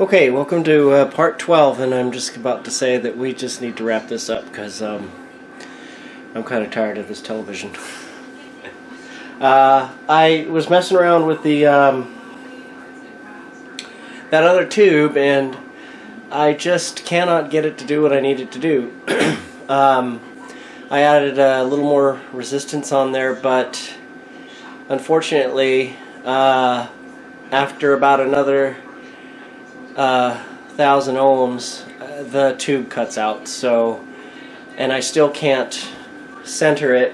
Okay, welcome to part 12, and I'm just about to say that we just need to wrap this up because I'm kind of tired of this television. I was messing around with the that other tube, and I just cannot get it to do what I need it to do. I added a little more resistance on there, but unfortunately, after about another 1,000 ohms, the tube cuts out. So, and I still can't center it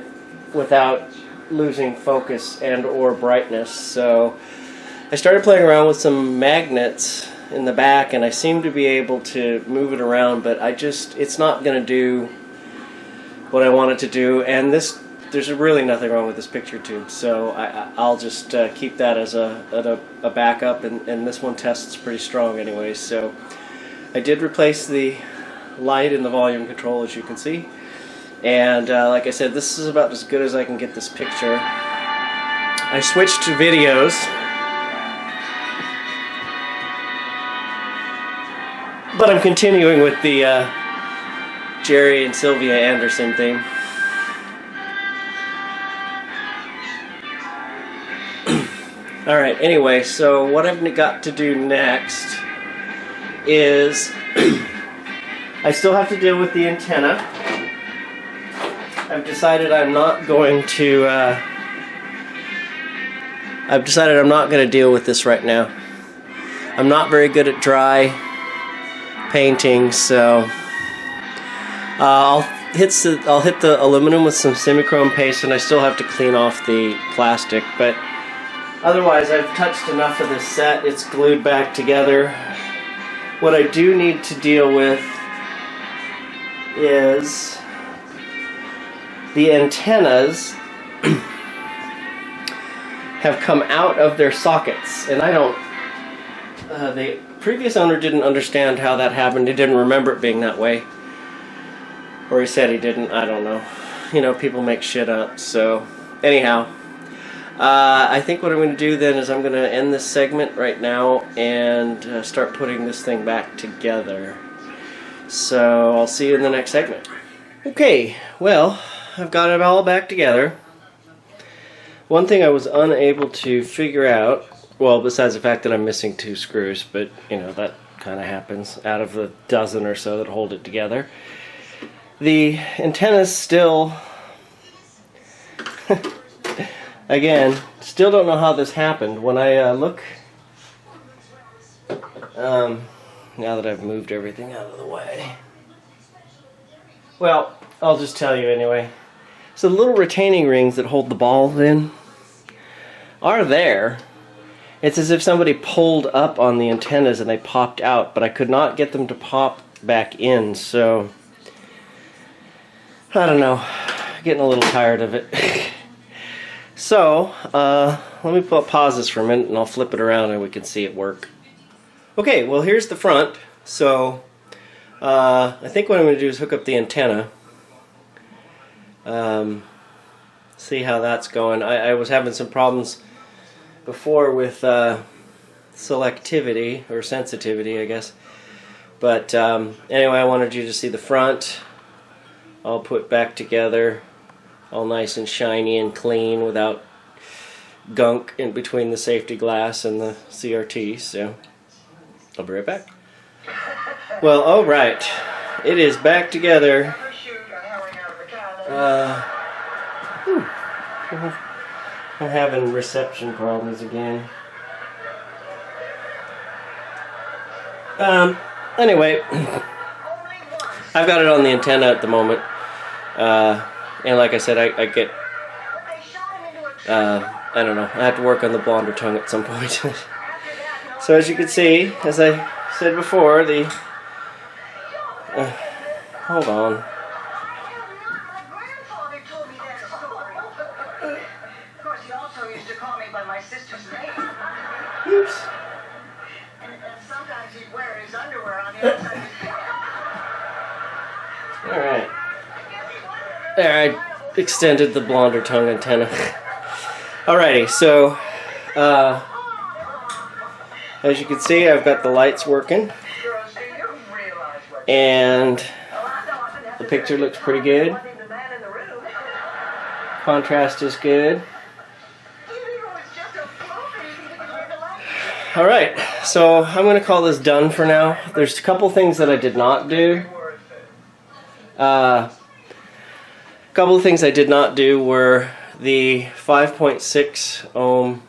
without losing focus and or brightness. So I started playing around with some magnets in the back, and I seem to be able to move it around, but it's not going to do what I want it to do. And there's really nothing wrong with this picture tube, so I'll just keep that as a backup, and this one tests pretty strong anyway. So I did replace the light in the volume control, as you can see, and like I said, this is about as good as I can get this picture. I switched to videos, but I'm continuing with the Jerry and Sylvia Anderson theme. Alright, anyway, so what I've got to do next is I still have to deal with the antenna. I've decided I'm not going to deal with this right now. I'm not very good at dry painting, so I'll hit the aluminum with some semichrome paste, and I still have to clean off the plastic, but otherwise, I've touched enough of this set. It's glued back together. What I do need to deal with is the antennas have come out of their sockets, and I don't. The previous owner didn't understand how that happened. He didn't remember it being that way, or he said he didn't. I don't know. You know, people make shit up. So, anyhow. I think what I'm going to do then is I'm going to end this segment right now and start putting this thing back together. So I'll see you in the next segment. Okay, well, I've got it all back together. One thing I was unable to figure out, well, besides the fact that I'm missing 2 screws, but, you know, that kind of happens out of the dozen or so that hold it together. The antenna's still... Again, still don't know how this happened. When I look, now that I've moved everything out of the way, well, I'll just tell you anyway. So the little retaining rings that hold the ball in are there. It's as if somebody pulled up on the antennas and they popped out, but I could not get them to pop back in, so I don't know. Getting a little tired of it. So, let me pause this for a minute and I'll flip it around and we can see it work. Okay, well, here's the front. So, I think what I'm going to do is hook up the antenna. See how that's going. I was having some problems before with selectivity, or sensitivity, I guess. But anyway, I wanted you to see the front. I'll put back together. All nice and shiny and clean without gunk in between the safety glass and the CRT, so I'll be right back. Well, alright, it is back together. I'm having reception problems again. Anyway, I've got it on the antenna at the moment. And like I said, I get, I don't know, I have to work on the blonder tongue at some point. So as you can see, as I said before, the, hold on. Of course, he also used to call me by my sister's name. Oops. And sometimes he'd wear his underwear on the outside of his pants. Alright. There, I extended the blonder tongue antenna. Alrighty, so As you can see, I've got the lights working, Girls, do you realize what? and Oh, I know, I've been the picture looks pretty good. wasn't even the man in the room. Contrast is good. You know, it's just a fluke, or you think you can read the light? Alright, so I'm going to call this done for now. There's a couple things that I did not do. A couple of things I did not do were the 5.6 ohm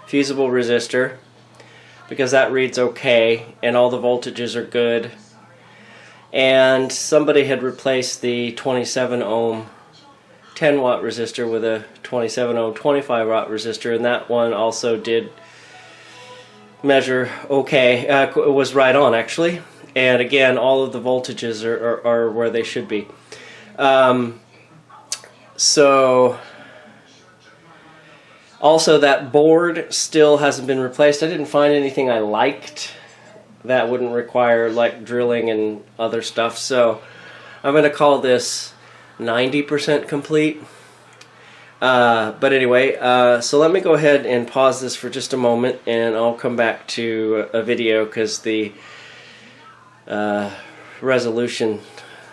fusible resistor, because that reads okay and all the voltages are good. And somebody had replaced the 27 ohm 10 watt resistor with a 27 ohm 25 watt resistor, and that one also did measure okay. It was right on, actually. And again, all of the voltages are where they should be. So also, that board still hasn't been replaced. I didn't find anything I liked that wouldn't require like drilling and other stuff. So I'm going to call this 90% complete. But anyway, so let me go ahead and pause this for just a moment, and I'll come back to a video because the resolution,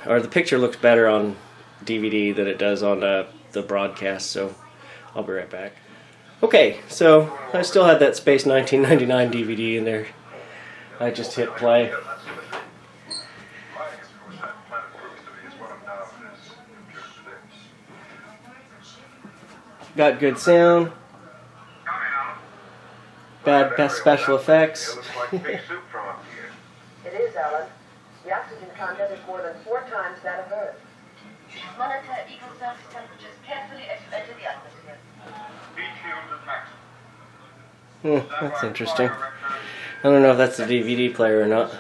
or the picture, looks better on DVD than it does on the broadcast. So I'll be right back. Okay, so I still had that Space 1999 DVD in there. I just hit play. Got good sound. Bad special effects. It is, Alan. The oxygen content is more than 4 times that of Earth. Monitor equal surface temperatures carefully as you enter the atmosphere. That's interesting. I don't know if that's the DVD player or not.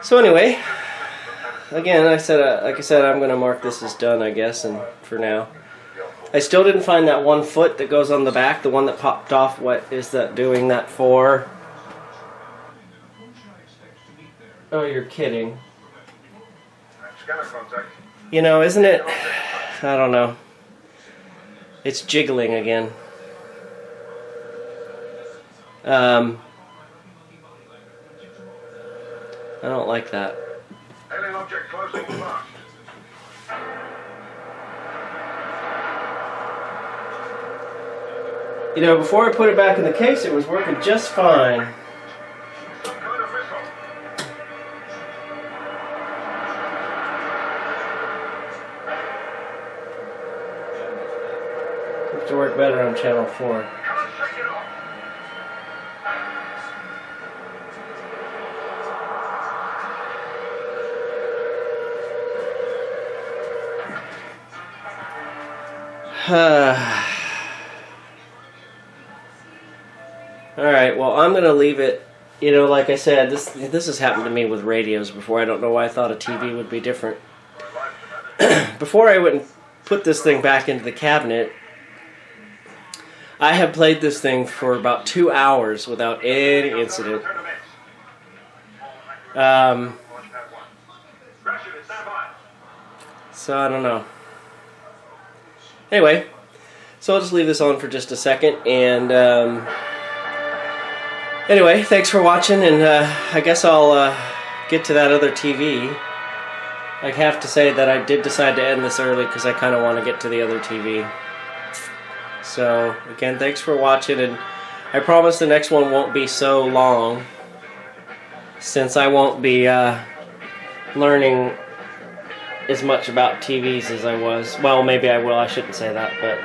So anyway, again, like I said, I'm going to mark this as done, I guess, and for now. I still didn't find that 1 foot that goes on the back, the one that popped off. What is that doing that for? Oh, you're kidding. You know, isn't it? I don't know. It's jiggling again. I don't like that. Alien object closing fast. You know, before I put it back in the case, it was working just fine. Some kind of missile. Have to work better on channel 4. Can't take it off. Alright, well, I'm going to leave it. You know, like I said, this has happened to me with radios before. I don't know why I thought a TV would be different. Before I went and put this thing back into the cabinet, I had played this thing for about 2 hours without any incident. So I don't know. Anyway, so I'll just leave this on for just a second, and anyway, thanks for watching, and I guess I'll get to that other TV. I have to say that I did decide to end this early because I kind of want to get to the other TV. So, again, thanks for watching, and I promise the next one won't be so long, since I won't be learning as much about TVs as I was. Well, maybe I will, I shouldn't say that, but